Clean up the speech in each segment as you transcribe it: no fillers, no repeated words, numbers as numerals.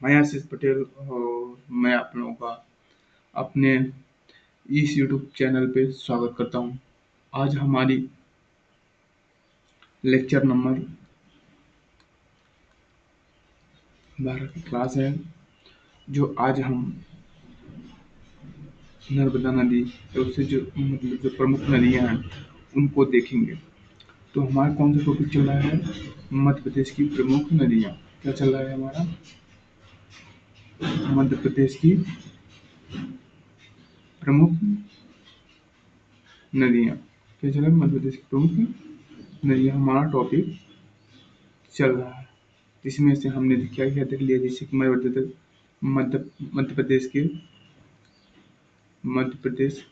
मैं आशीष पटेल और मैं आप लोगों का अपने इस यूट्यूब चैनल पे स्वागत करता हूँ। आज हमारी लेक्चर नंबर 12 की क्लास है, जो आज हम नर्मदा नदी और उससे जो मतलब जो प्रमुख नदियाँ हैं उनको देखेंगे। तो हमारा कौन सा टॉपिक चल रहा है? मध्य प्रदेश की प्रमुख नदियाँ। क्या चल रहा है हमारा? मध्य प्रदेश की प्रमुख नदियाँ। क्या चल रहा है? मध्य प्रदेश की प्रमुख नदियाँ हमारा टॉपिक चल रहा है। इसमें से हमने क्या क्या देख लिया, जैसे कि मध्य मध्य प्रदेश के मध्य प्रदेश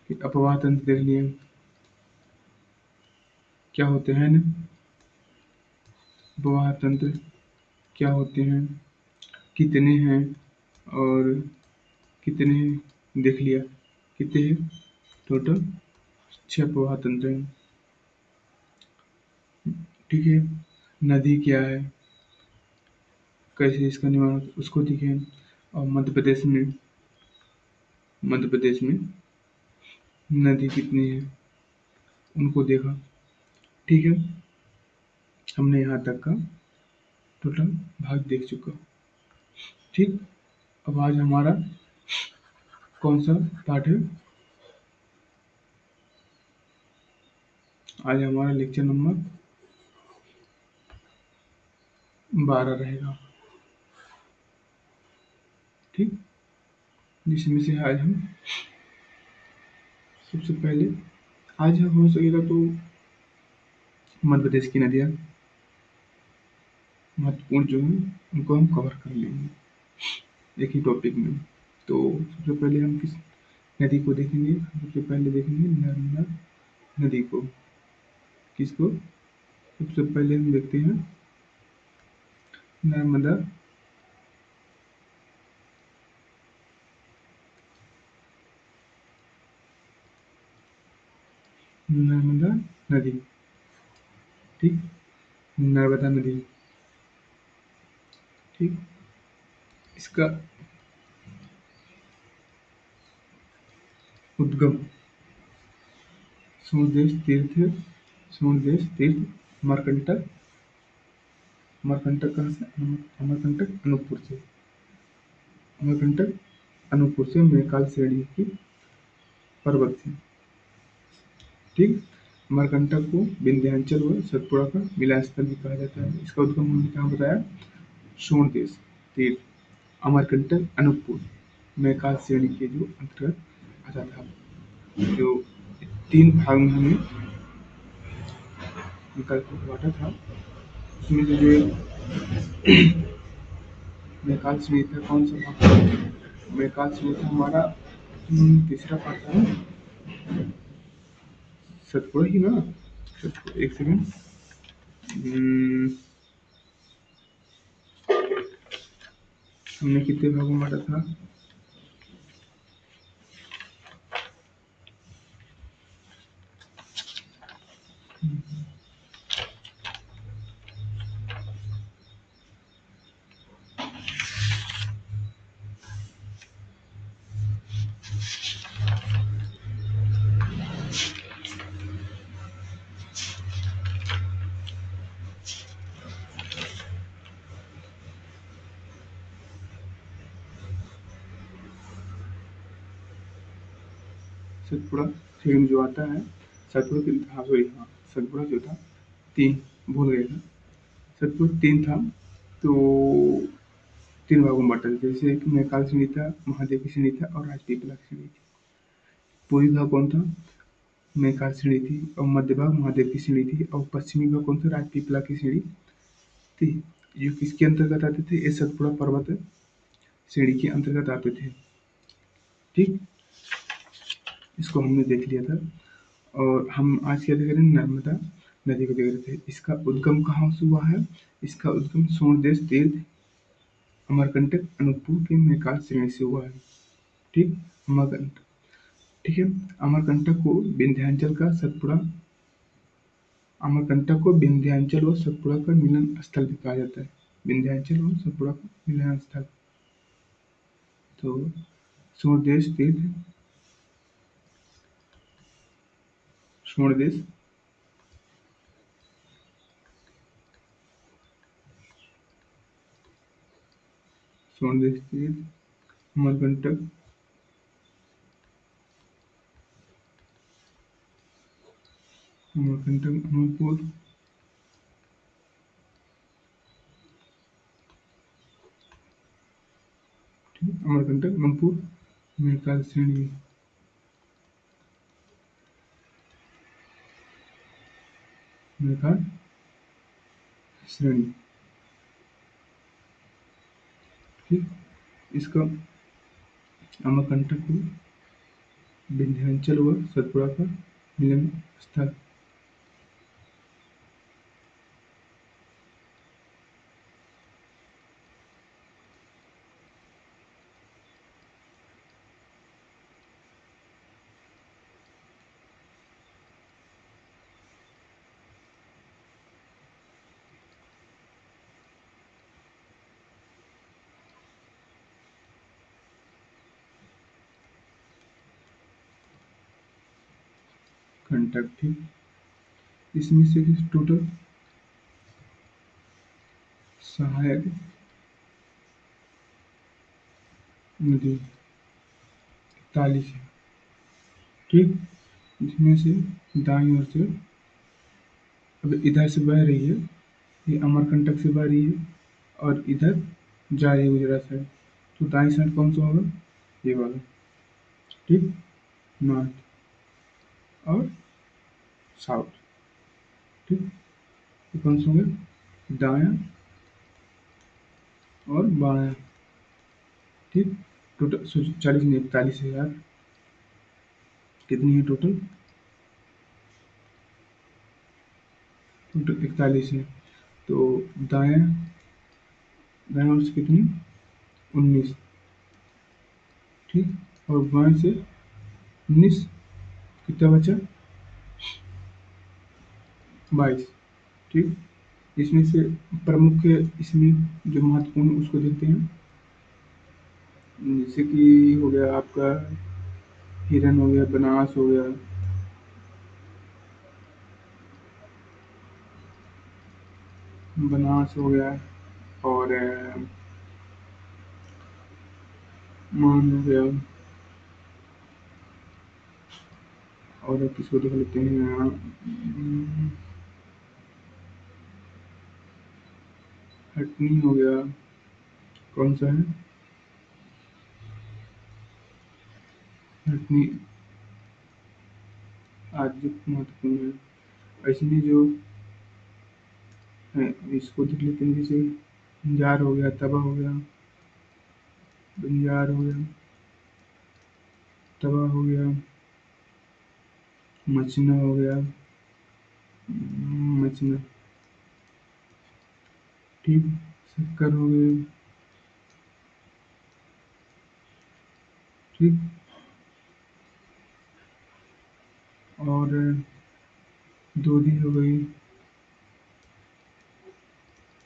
के अपवाह तंत्र देख लिए, क्या होते हैं ना अपवाह तंत्र, क्या होते हैं, कितने हैं और कितने देख लिया, कितने हैं टोटल? 6 अपवाह तंत्र हैं। ठीक है, नदी क्या है, कैसे इसका निर्माण होता है, उसको देखें। और मध्य प्रदेश में नदी कितनी है उनको देखा। ठीक है, हमने यहाँ तक का टोटल भाग देख चुका। ठीक, अब आज हमारा कौन सा पार्ट है? आज हमारा लेक्चर नंबर 12 रहेगा। ठीक, जिसमें से आज हम सबसे पहले आज हम हो सकेगा तो मध्य प्रदेश की नदियाँ महत्वपूर्ण जो है उनको हम कवर कर लेंगे एक ही टॉपिक में। तो सबसे पहले हम किस नदी को देखेंगे? सबसे पहले देखेंगे नर्मदा नदी को। किसको? सबसे पहले हम देखते हैं नर्मदा नर्मदा नदी। ठीक, नर्मदा नदी। ठीक, इसका उद्गम सूर्यदेश तीर्थ अमरकंटक। अमरकंटक कहाँ से? अमरकंटक अनूपपुर से। अमरकंटक अनूपपुर से मैकाल श्रेणी की पर्वत से। ठीक, अमरकंटक को विंध्याचल व सतपुड़ा का मिलन स्थल भी कहा जाता है। इसका उद्गम हमने कहाँ बताया? सोनदेश तीर्थ अमरकंटक अनूपपुर मैकाल श्रेणी के जो अंतर्गत आता था। जो 3 भाग में हमें निकाल के बांटा था, उसमें से जो मैकाल श्रेणी था, कौन सा भाग था? मैकाल श्रेणी था हमारा तीसरा पार्ट था ना, सतपुड़ा ही ना? सतपुड़ा, एक सेकंड। हमने कितने भागों में बांटा था? सतपुड़ा फिल्म जो आता है, सतपुड़ा हाँ सॉरी, हाँ सतपुड़ा जो था 3, भूल गए था। सतपुड़ा 3 था, तो 3 भागों में बांटा था, जैसे कि मैकाल श्रेणी था, महादेव की श्रेणी था और राजपीपला की श्रेणी थी। पूर्वी भाग कौन था? मैकाल श्रेणी थी, और मध्य भाग महादेव की श्रेणी थी, और पश्चिमी भाग कौन था? राजपीपला की श्रेणी थी। जो किसके अंतर्गत आते थे? ये सतपुड़ा पर्वत श्रेणी के अंतर्गत आते थे। ठीक, इसको हमने देख लिया था। और हम आज क्या देख रहे हैं? नर्मदा नदी को देख रहे थे। इसका उद्गम कहाँ से हुआ है? इसका उद्गम सोनदेश तीर्थ अमरकंटक अनूपपुर के मैकाल श्रेणी से हुआ है। ठीक, अमरकंटक। ठीक है, अमरकंटक को विंध्याचल का सतपुड़ा अमरकंटक को विंध्याचल और सतपुड़ा का मिलन स्थल भी कहा जाता है। विंध्याचल और सतपुड़ा का मिलन स्थल। तो सूर्यदेश तीर्थ, सूर्यदेश, सूर्यदेश तीर्थ, अमरकंटक, अमरकंटक, अनूपपुर, ठीक, अमरकंटक, अनूपपुर, मेहकाल श्रेणी, मेहकाल श्रेणी, ठीक। इसका अमरकंटक को विंध्याचल व सतपुड़ा का मिलन स्थल। कंटक, ठीक। इसमें से टोटल सहायक नदी 41 है, ठीक। जिसमें से दाईं ओर से अब इधर से बह रही है, ये अमरकंटक से बह रही है और इधर जा रही है गुजरात साइड। तो दाईं साइड कौन सा होगा? ये वाला, ठीक। नॉर्थ और साउथ, ठीक। ये कौन सा होगा? दायां और बायां, ठीक। टोटल 40 नहीं, 41,000 कितनी है टोटल? टोटल 41 है। तो दायां दायां ओर से कितनी? 19, ठीक। और बाएं से 19, कितना बचा? 22, ठीक। इसमें से प्रमुख, इसमें जो महत्वपूर्ण उसको देखते हैं। जैसे कि हो गया आपका हिरन, हो गया बनास, हो गया बनास, हो गया और मान हो गया, और किसको देख लेते हैं? हटनी हो गया, कौन सा है? हटनी आज महत्वपूर्ण है। इसमें जो है इसको देख लेते हैं। जैसे बंजार हो गया, तवा हो गया, बंजार हो गया, तवा हो गया, मचना हो गया, मचना, ठीक। शक्कर हो गए, ठीक। और दूधी हो गई।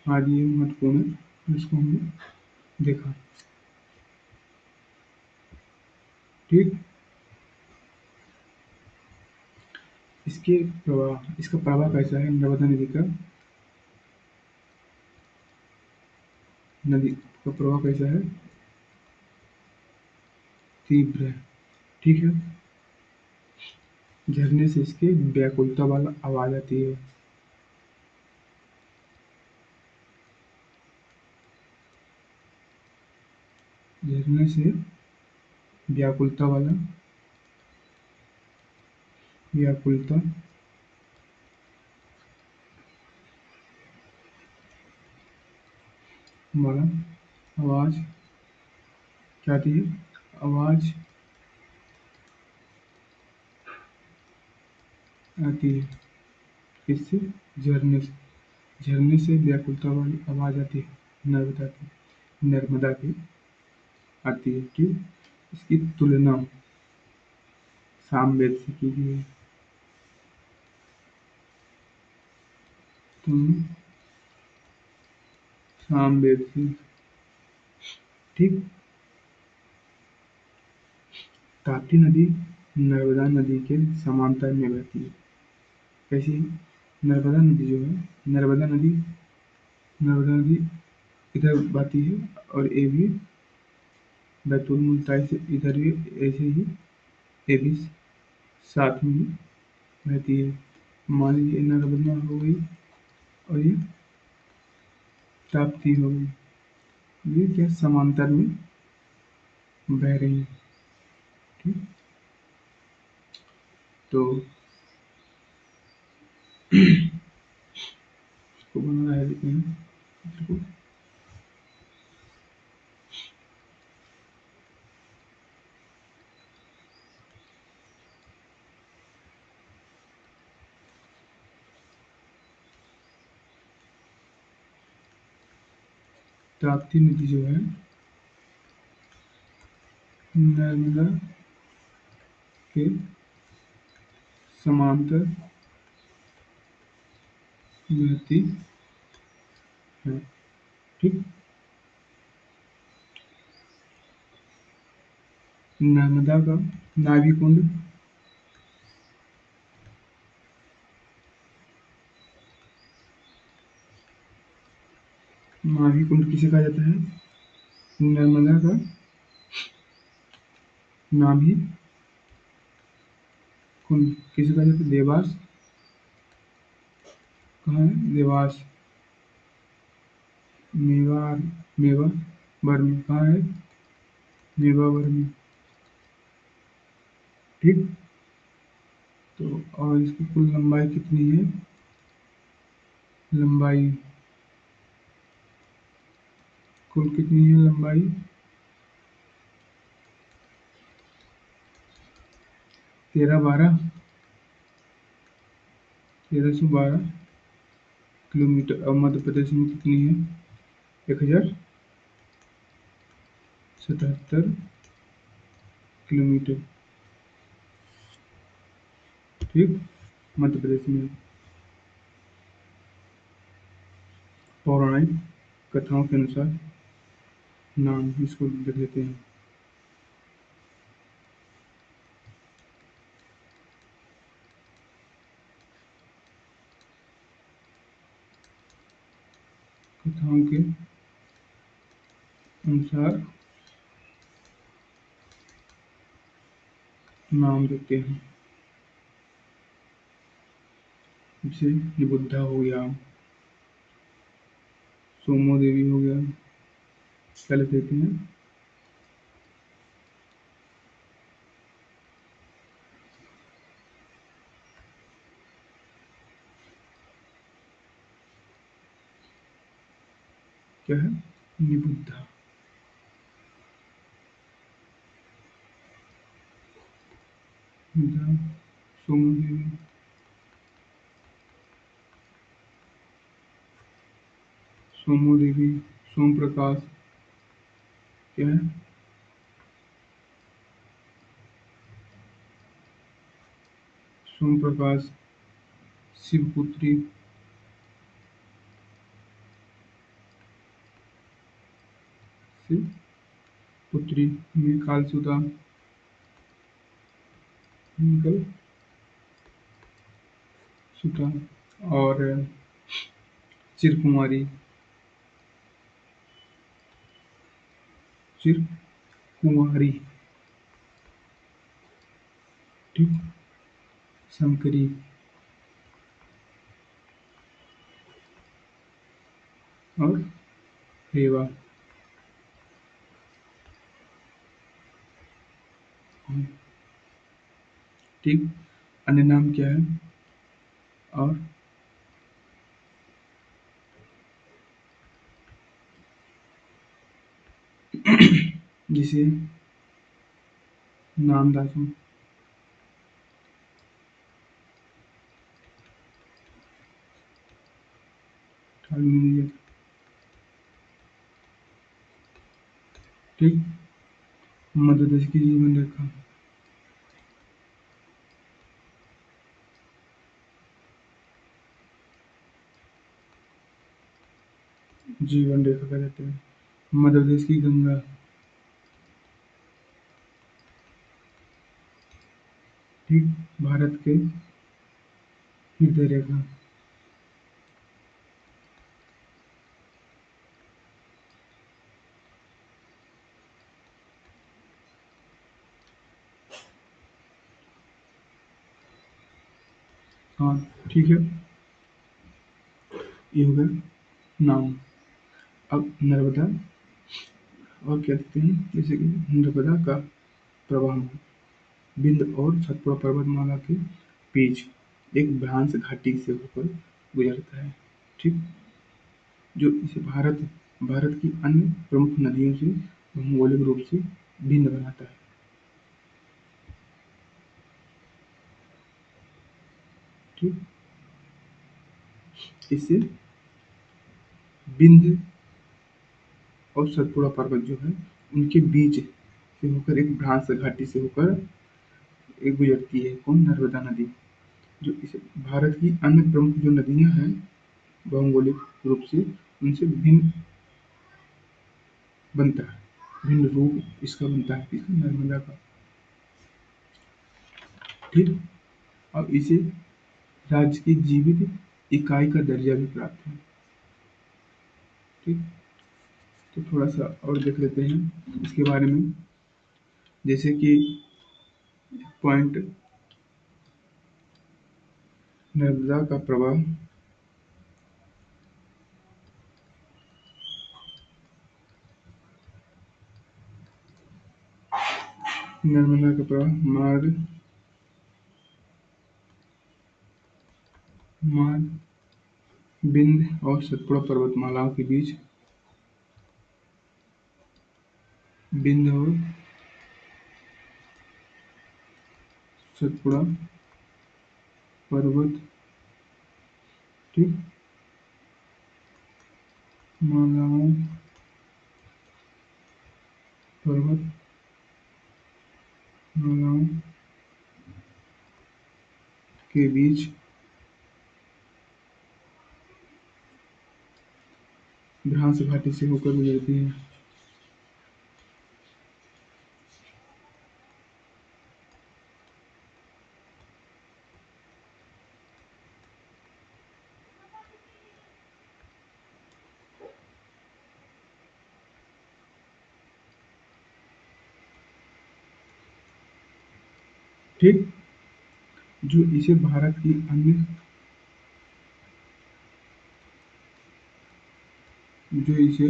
हाँ, ये महत्वपूर्ण है, इसको हमने देखा, ठीक। इसके प्रवाह, इसका प्रवाह कैसा है नर्मदा नदी का? नदी का प्रवाह कैसा है? तीव्र है, ठीक है। झरने से इसके व्याकुलता वाला आवाज आती है। झरने से व्याकुलता वाला, व्याकुलता वाला आवाज क्या आती है? आवाज आती है किससे? झरने से। झरने से व्याकुलता वाली आवाज आती है नर्मदा की आती है, ठीक। इसकी तुलना सामवेद से की गई है। तुम सामवेदसी। ठीक। ताप्ती नदी नर्मदा नदी के समांतर में बहती है। कैसी? नर्मदा नदी जो है, नर्मदा नदी इधर बहती है, और ये भी बैतूल मुल्ताई से इधर भी ऐसे ही, ये भी साथ में ही बहती है। मान लीजिए नर्मदा हो गई, और ये ताप्ती हो गई, ये क्या समांतर में बह रही है। ठीक। तो इसको बना है देखते हैं चित्र को। ताप्ती नदी जो है नर्मदा के समांतर बहती है। ठीक। नर्मदा का नाभि कुंड, नाभि कुंड किसे कहा जाता है? नर्मदा का नाभि कुंड किसे कहा जाता है? देवास। कहाँ है देवास? मेवाड़, मेवाड़ में कहाँ है? मेवाड़ में। ठीक। तो और इसकी कुल लंबाई कितनी है? लंबाई कुल कितनी है लंबाई? 1312 1312 किलोमीटर। और मध्य प्रदेश में कितनी है? 1077 किलोमीटर। ठीक। मध्य प्रदेश में। पौराणिक कथाओं के अनुसार नाम इसको लिख देते हैं। कथाओं के अनुसार नाम देते हैं। जैसे ये बुद्धा हो गया, सोमो देवी हो गया, क्या लिख देते हैं? क्या है? निबुद्धा। बुद्धा, सोमो देवी, सोमो देवी, सोम प्रकाश, क्या है? सोम प्रकाश, शिवपुत्री, शिवपुत्री में कालसुदा, निकल सुता, और चिरकुमारी, चिरकुमारी। ठीक। शंकरी, और रेवा। ठीक। अन्य नाम क्या है? और जिसे नामदासों, ठीक। मध्य प्रदेश की जीवन रेखा, जीवन रेखा कहलाते हैं। मध्य प्रदेश की गंगा, ठीक, भारत के हृदय रेखा, हाँ ठीक है, ये हो गया नाम। अब नर्मदा और क्या देखते हैं, जैसे कि नर्मदा का प्रवाह विंध्य और सतपुड़ा पर्वतमाला के बीच एक भ्रांस घाटी से होकर गुजरता है, ठीक, जो इसे भारत की अन्य प्रमुख नदियों से भौगोलिक रूप से भिन्न बनाता है, ठीक। इससे विंध्य और सतपुड़ा पर्वत जो है उनके बीच से होकर एक भ्रांस घाटी से होकर एक गुजरती है, कौन, नर्मदा नदी, जो इस भारत की अन्य प्रमुख जो नदियां हैं भौगोलिक रूप से उनसे भिन्न बनता है, भिन्न रूप इसका बनता है, इसका नर्मदा का, ठीक। और इसे राज्य की जीवित इकाई का दर्जा भी प्राप्त है, ठीक। तो थोड़ा सा और देख लेते हैं इसके बारे में, जैसे कि पॉइंट, नर्मदा का प्रवाह, नर्मदा का प्रवाह मार्ग मार्ग विंध्य और सतपुड़ा पर्वतमालाओं के बीच, विंध्य और सतपुड़ा पर्वत, ठीक, मालाओं पर्वत मालाओं के बीच भ्रांस घाटी से होकर गुजरती है, ठीक, जो इसे भारत की अन्य जो इसे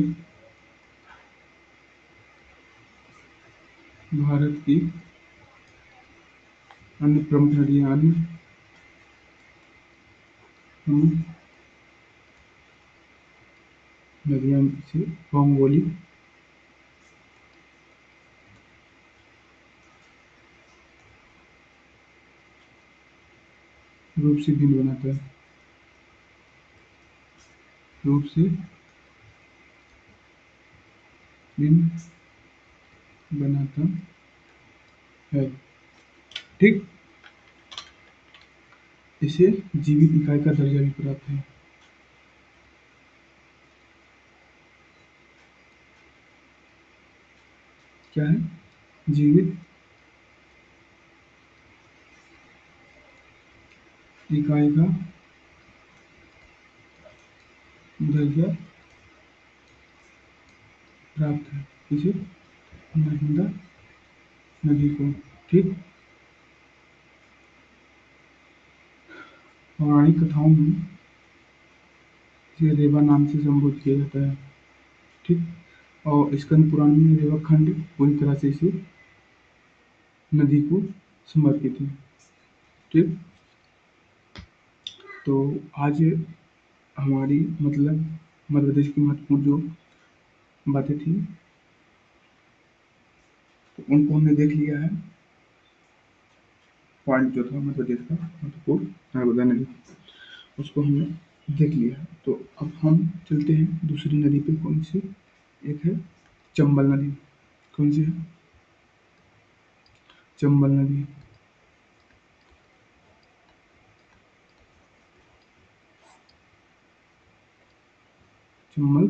भारत की अन्य प्रमुख नदियां, अन्य प्रमुख नदियां से भौगोलिक रूप से भिन्न बनाता है, रूप से भिन्न बनाता है, ठीक। इसे जीवित इकाई का दर्जा भी प्राप्त है, क्या है, जीवित इकाई का दर्जा प्राप्त है, इसे नर्मदा नदी को, ठीक। पौराणिक कथाओं में इसे रेवा नाम से संबोधित किया जाता है, ठीक। और स्कंद पुराण में रेवा खंड पूरी तरह से इसे नदी को समर्पित है, ठीक। तो आज हमारी मतलब मध्य प्रदेश की महत्वपूर्ण जो बातें थी तो उनको हमने देख लिया है, पॉइंट जो था मध्य प्रदेश का महत्वपूर्ण नर्मदा नदी उसको हमने देख लिया है। तो अब हम चलते हैं दूसरी नदी पे, कौन सी, एक है चंबल नदी, कौन सी है, चंबल नदी, चंबल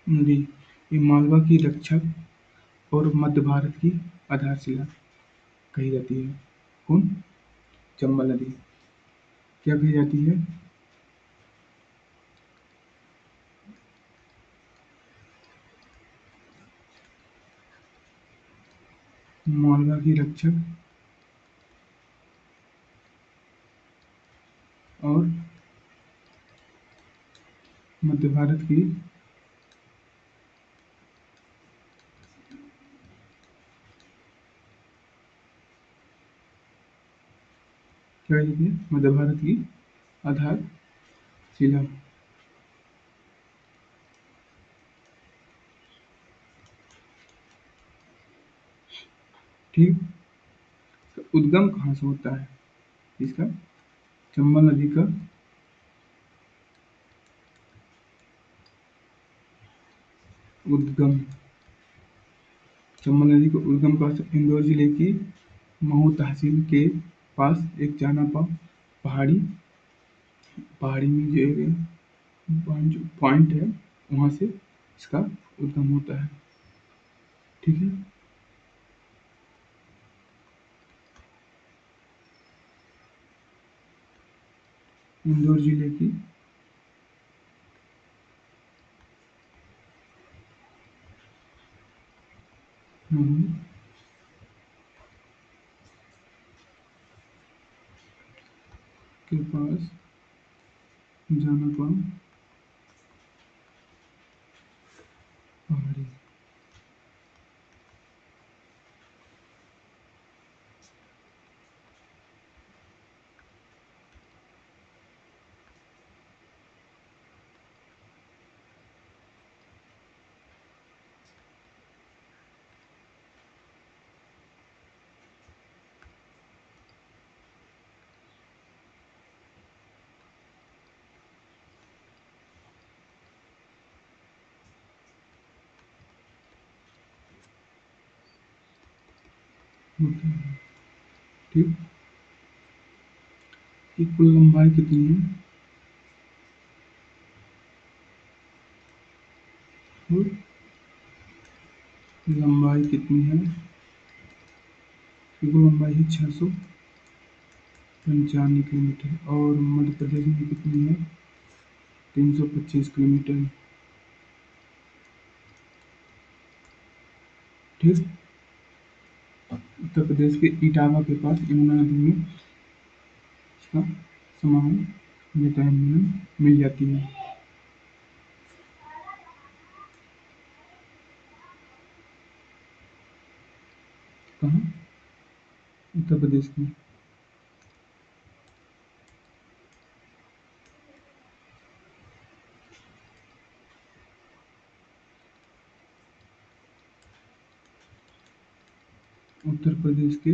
नदी ये मालवा की रक्षक और मध्य भारत की आधारशिला कही जाती है। कौन? चंबल नदी। क्या कही जाती है? मालवा की रक्षक और मध्य भारत की क्या कही जाती है? मध्य भारत की आधारशिला। ठीक। तो उद्गम कहाँ से होता है इसका? चंबल नदी का उद्गम, चंबल नदी का उद्गम का इंदौर जिले की महू तहसील के पास एक जानापा पहाड़ी पहाड़ी में जो एक पॉइंट है, वहां से इसका उद्गम होता है। ठीक है। इंदौर जिले की महू के पास जानापा पहाड़ी। होता है। ठीक। की कुल लंबाई कितनी है? और लंबाई कितनी है? की कुल लंबाई है 695 किलोमीटर और मध्य प्रदेश में कितनी है? 325 किलोमीटर। ठीक। उत्तर प्रदेश के इटावा के पास यमुना नदी में इसका समागम मिलन मिल जाती है। कहाँ? उत्तर प्रदेश की। उत्तर प्रदेश के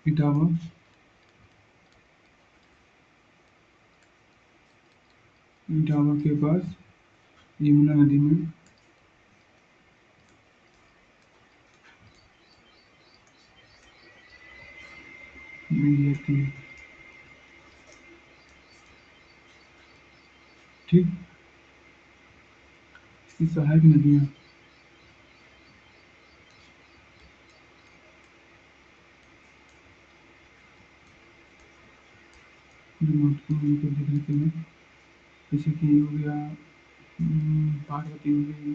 इटावा इटावा के पास यमुना नदी में मिल जाती है। ठीक। इसकी सहायक नदियाँ जो महत्वपूर्ण उनको देख लेते हैं, जैसे कि हो गया पार्वती हो गई,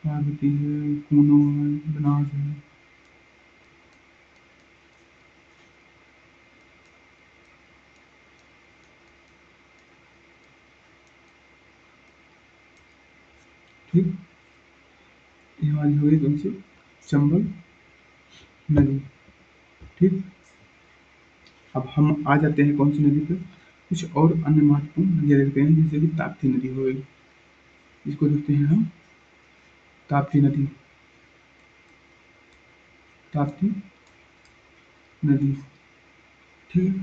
पार्वती है, कूनो है, बनास है। ठीक। ये हमारी हो गई कौन सी? चंबल नदी। ठीक। अब हम आ जाते हैं कौन सी नदी पे? कुछ और अन्य महत्वपूर्ण नदियाँ देखते हैं, जैसे कि ताप्ती नदी हो गई। इसको देखते हैं हम। ताप्ती नदी। ताप्ती नदी। ठीक है।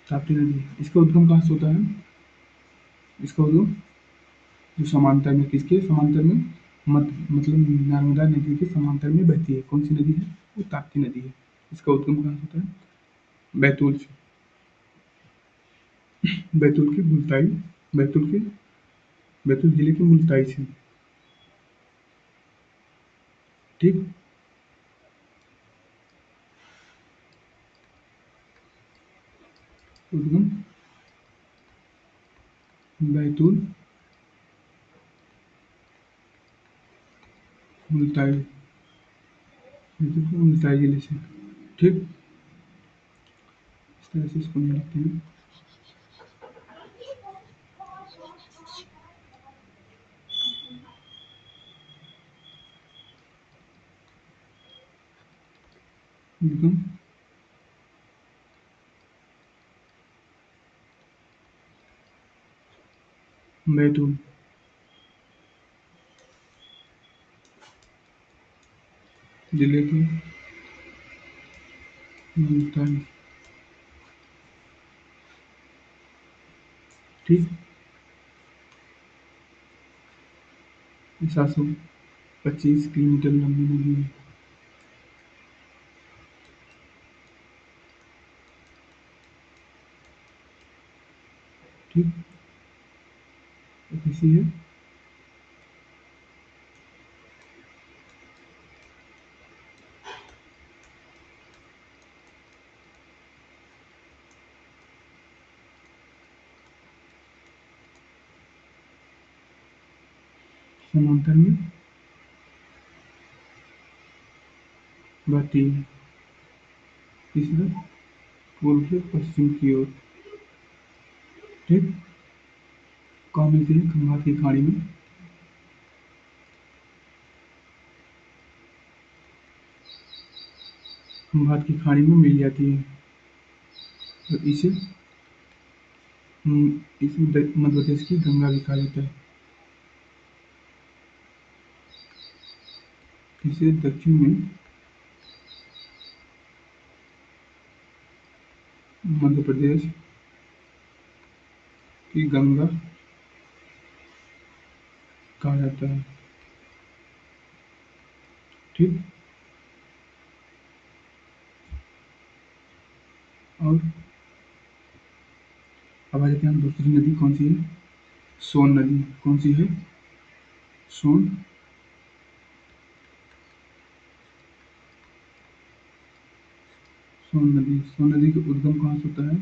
ताप्ती नदी, इसका उद्गम कहाँ से होता है? इसका उद्गम जो समांतर में, किसके समांतर में? मतलब नर्मदा नदी के समांतर में बहती है। कौन सी नदी है? वो ताप्ती नदी है। इसका उद्गम कहाँ से होता है? बैतूल से। बैतूल की मुल्ताई, बैतूल की बैतूल जिले की मुल्ताई से। ठीक। उद्गम बैतूल मुल्ताई, बैतूल की मुल्ताई जिले से। ठीक। इस तरह से इसको हम लिखते हैं। उद्गम बैतूल जिले की मुल्ताई। ठीक। 725 किलोमीटर लंबी नदी है। ठीक। ये कैसी है? समांतर में बहती है। तीसरा, पूर्व से पश्चिम की ओर। ठीक। कहाँ मिलती है? खंभात की खाड़ी में। खंभात की खाड़ी में मिल जाती है। और इसे मध्य प्रदेश की गंगा भी कहा जाता है। इसे दक्षिण में मध्य प्रदेश की गंगा कहा जाता है। ठीक। और अब आ जाते हैं हम दूसरी नदी कौन सी है? सोन नदी। कौन सी है? सोन। सोन नदी। सोन नदी का उद्गम कहाँ से होता है?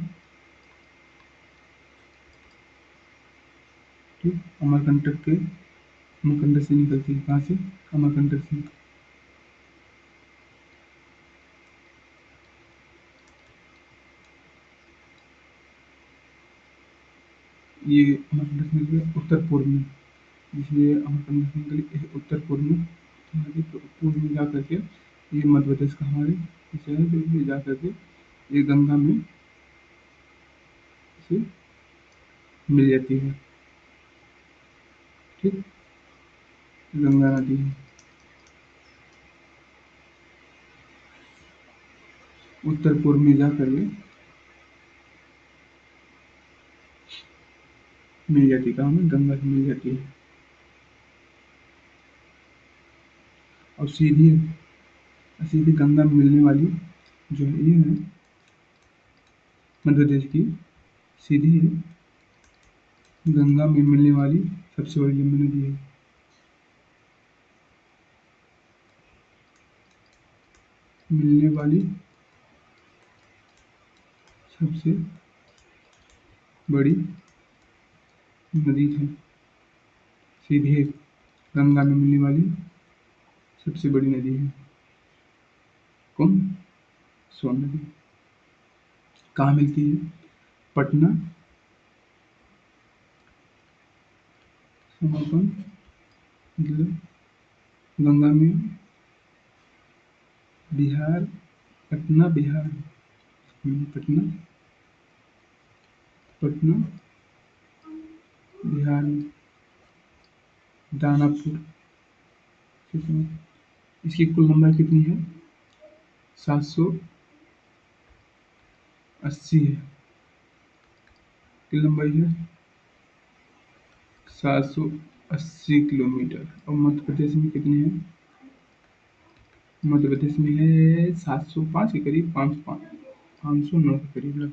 ठीक। अमरकंटक के अमरकंटक से निकलती है। कहाँ से? अमरकंटक से। ये अमरकंटक से निकले उत्तर पूर्व में, इसलिए अमरकंटक से निकली इस उत्तर पूर्व में, नदी पूर्व में जा करके ये मध्य प्रदेश का हमारे इसे है जो ये जा करके ये गंगा में इसे मिल जाती है। ठीक। गंगा नदी है। उत्तर पूर्व में जाकर ये मिल जाती है। कहाँ में? गंगा से मिल जाती है। और सीधी सीधी गंगा में मिलने वाली जो है ये है मध्य प्रदेश की सीधी गंगा में मिलने वाली सबसे बड़ी लंबी नदी है। मिलने वाली सबसे बड़ी नदी है। सीधी गंगा में मिलने वाली सबसे बड़ी नदी है कौन? सोन नदी। कहाँ मिलती है? पटना समापन मतलब गंगा में बिहार, पटना बिहार। पटना पटना बिहार में दानापुर। ठीक है। इसकी कुल लंबाई कितनी है? 780 है। की लंबाई है 780 किलोमीटर। और मध्य प्रदेश में कितनी है? मध्य प्रदेश में है 705 के करीब, 509 के करीब लग।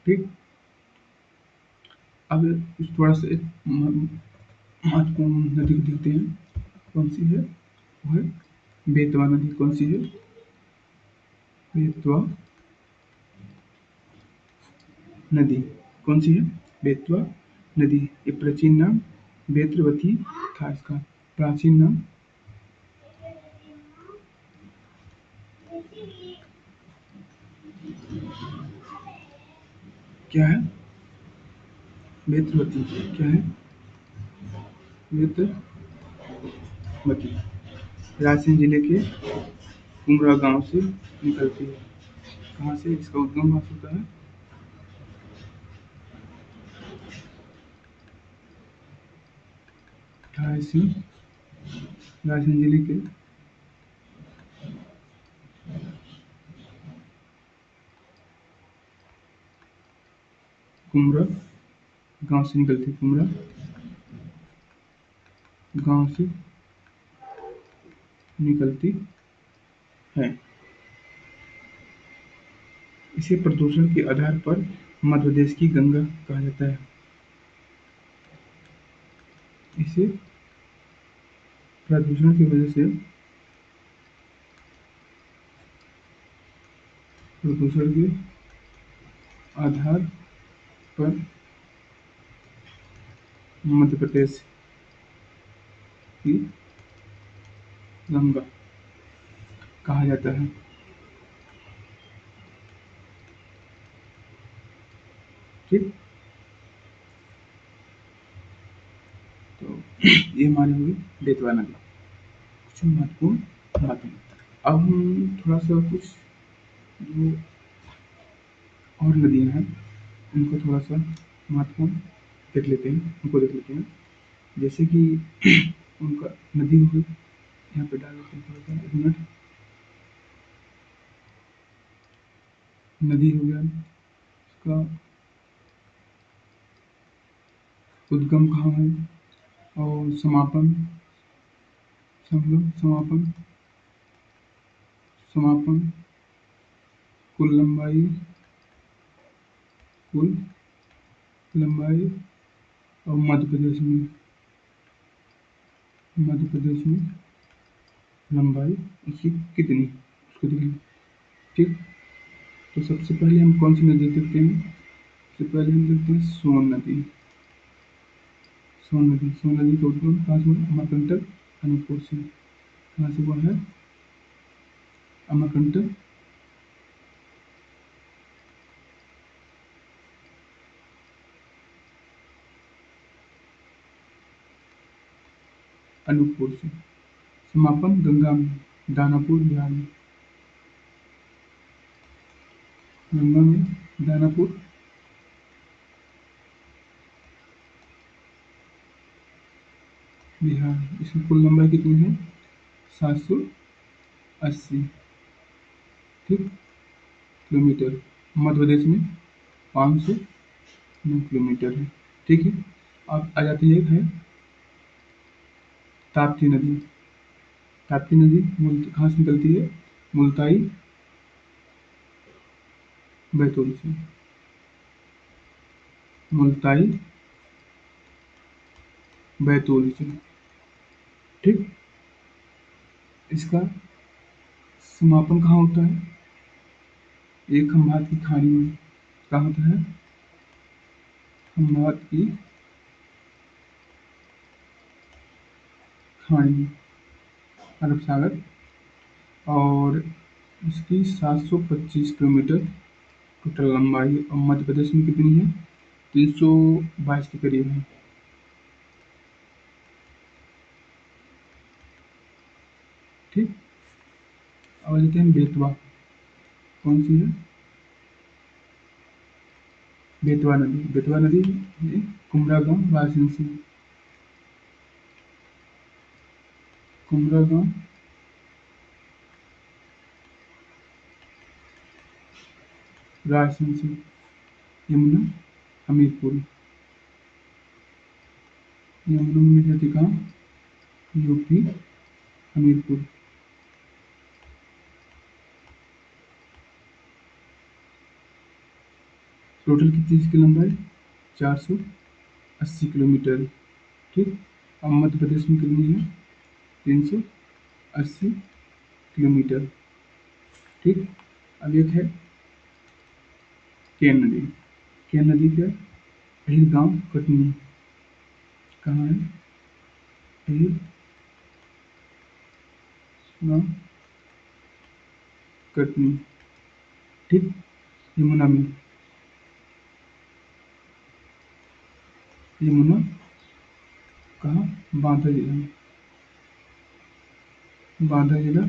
ठीक। अब थोड़ा सा एक महत्वपूर्ण नदी को देखते हैं, कौन सी है, वो है बेतवा नदी। कौन सी है? बेतवा नदी। कौन सी है? बेतवा नदी। ये प्राचीन नाम बेत्रवती था। इसका प्राचीन नाम क्या है? बेत्रवती। क्या है? बेत्रवती रायसेन जिले के कुमरा गांव से निकलती है। कहाँ से इसका उद्गम हुआ होता है? रायसेन रायसेन जिले के कुमरा गांव से निकलती है। कुमरा गांव से निकलती है। इसे प्रदूषण के आधार पर मध्य प्रदेश की गंगा कहा जाता है। इसे प्रदूषण की वजह से प्रदूषण के आधार पर मध्य प्रदेश की गंगा कहा जाता है। ठीक। तो ये हमारी हुई बेतवा नदी। कुछ महत्वपूर्ण बातें। अब हम थोड़ा सा कुछ जो और नदियां हैं उनको थोड़ा सा महत्वपूर्ण देख लेते हैं, उनको देख लेते हैं। जैसे कि उनका नदी हो गई, यहाँ पे डाल देते हैं थोड़ा सा, एक मिनट। नदी हो गया, उसका उद्गम कहाँ है और समापन, संगम, समापन, समापन, कुल लंबाई, कुल लंबाई, और मध्य प्रदेश में लंबाई उसकी कितनी, उसको देखें। ठीक। तो सबसे पहले हम कौन सी नदी देखते हैं? सबसे पहले हम देखते हैं सोन नदी। सोन नदी का उद्गम कहाँ से हुआ? अमरकंटक, अनूपपुर से। कहाँ से हुआ है? अमरकंटक, अनूपपुर से। समापन गंगा में, दानापुर, बिहार में। गंगा में दानापुर, बिहार। इसकी कुल लंबाई कितनी है? 780, ठीक, किलोमीटर। मध्य प्रदेश में 509 किलोमीटर है। ठीक है। अब आ जाती है ताप्ती नदी। ताप्ती नदी कहाँ से निकलती है? मुल्ताई, बैतूल से। मुल्ताई, बैतूल से। ठीक। इसका समापन कहाँ होता है? एक खंभात की खाड़ी में। कहाँ होता है? खंभात की खाड़ी में, अरब सागर। और इसकी 725 किलोमीटर टोटल लंबाई। और मध्य प्रदेश में कितनी है? 322 के करीब है। ठीक। अब लेते हैं बेतवा। कौन सी है? बेतवा नदी। बेतवा नदी ये कुमरा गांव रायसेन से। कुमरा गांव रायसेन से। यमुना हमीरपुर। यमुना में रहती कहाँ? यूपी, हमीरपुर। टोटल कितनी इसकी लंबाई? 480 किलोमीटर। ठीक। अब मध्य प्रदेश में कितनी है? 380 किलोमीटर। ठीक। अब एक है केन नदी। केन नदी का अहिर गांव कटनी कहाँ है? अहिर गांव कटनी। ठीक। यमुना में, यमुना कहाँ? बांदा जिला में। बांदा जिला,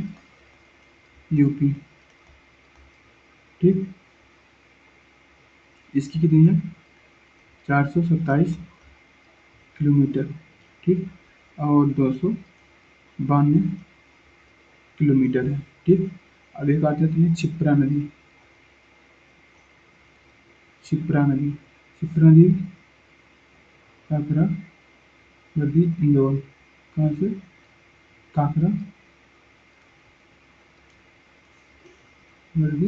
यूपी। ठीक। इसकी कितनी है? 427 किलोमीटर। ठीक। और 292 किलोमीटर है। ठीक। अब एक आ जाती है क्षिप्रा नदी। क्षिप्रा नदी, क्षिप्रा नदी काकरा नदी इंदौर। कहाँ से? काकरा नदी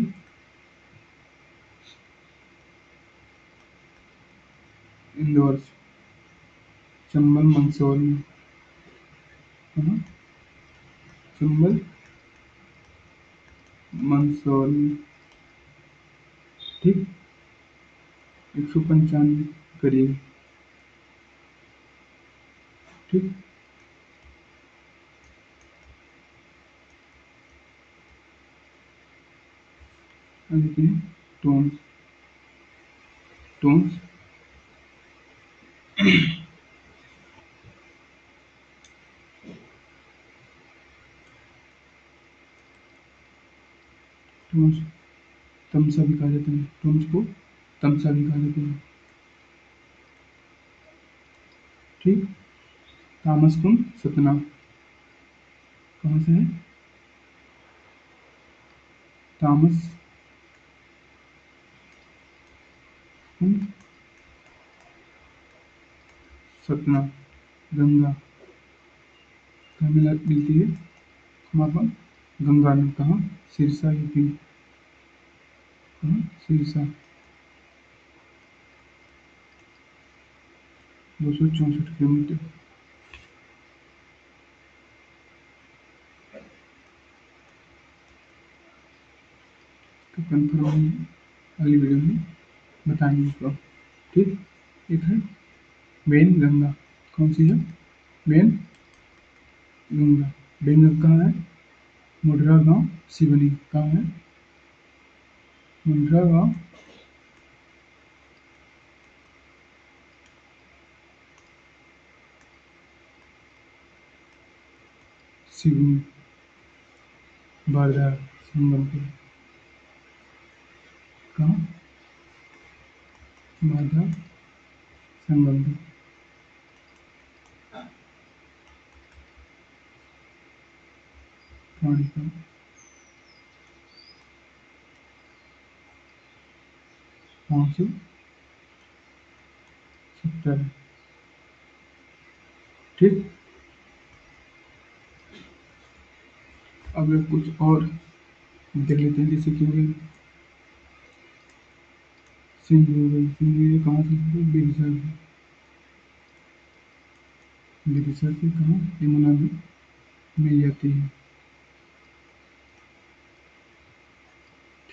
इंदौर से। चंबल मंदसौर में। कहाँ? चंबल मंदसौर में। ठीक। 195 करीब। ठीक। अब देखते हैं टोन्स। टोन्स टोन्स तमसा भी कहा जाता है। टोन्स को तमसा भी कहा जाता है। ठीक। तामस कुंड सतना कहाँ से है? तामस कुंड सतना। गंगा कहाँ मिलती है? वहाँ गंगा में। कहाँ? सिरसा यूपी। कहाँ? सिरसा। 264 किलोमीटर। तो कन्फर्म अगली वीडियो में बताएंगे इसको। ठीक। एक है वेन गंगा। कौन सी है? वेन गंगा। वेन गंगा कहाँ है? मुड्रा गांव सिवनी। कहाँ है? मुड्रा गांव सिवनी। बारदार संगमपुर। कहाँ? बारदार संगमपुर। पानी का 570। ठीक। अब कुछ और देख लेते हैं, जैसे कि हो गई सिंधु। हो गई सिंधु, कहाँ से? बिरसा से। बिरसा से कहाँ? यमुना में मिल जाती है।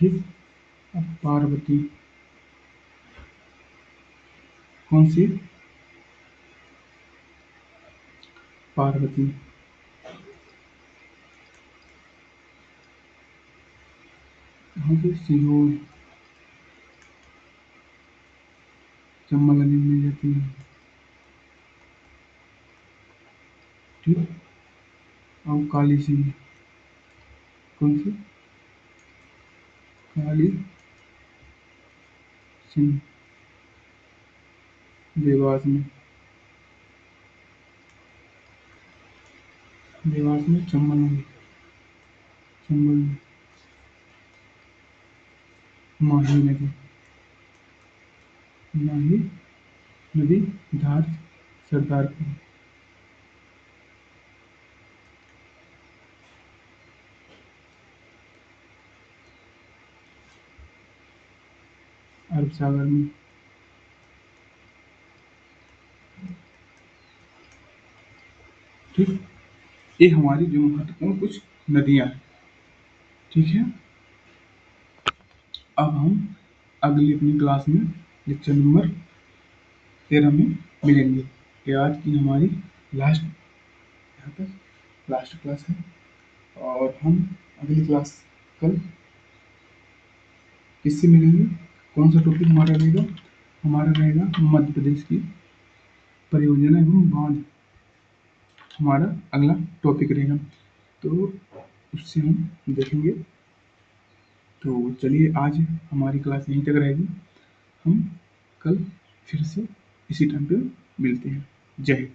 ठीक। अब पार्वती कौन सी? पार्वती कहाँ से? सीहोर। चंबल नदी में मिल जाती है। ठीक। अब काली सिंह कौन सी? काली सिंह देवास में। देवास में चंबल नदी। चंबल में। माही नदी। माही नदी धार सरदारपुर। अरब सागर में। ठीक, ये हमारी जो महत्वपूर्ण कुछ नदियां हैं। ठीक है, अब हम अगली अपनी क्लास में लेक्चर नंबर 13 में मिलेंगे। ये आज की हमारी लास्ट, यहाँ तक लास्ट क्लास है, और हम अगली क्लास कल किससे मिलेंगे? कौन सा टॉपिक हमारा रहेगा? हमारा रहेगा मध्य प्रदेश की परियोजना एवं बांध, हमारा अगला टॉपिक रहेगा। तो उससे हम देखेंगे। तो चलिए, आज हमारी क्लास यहीं तक रहेगी। हम कल फिर से इसी टाइम पे मिलते हैं। जय हिंद।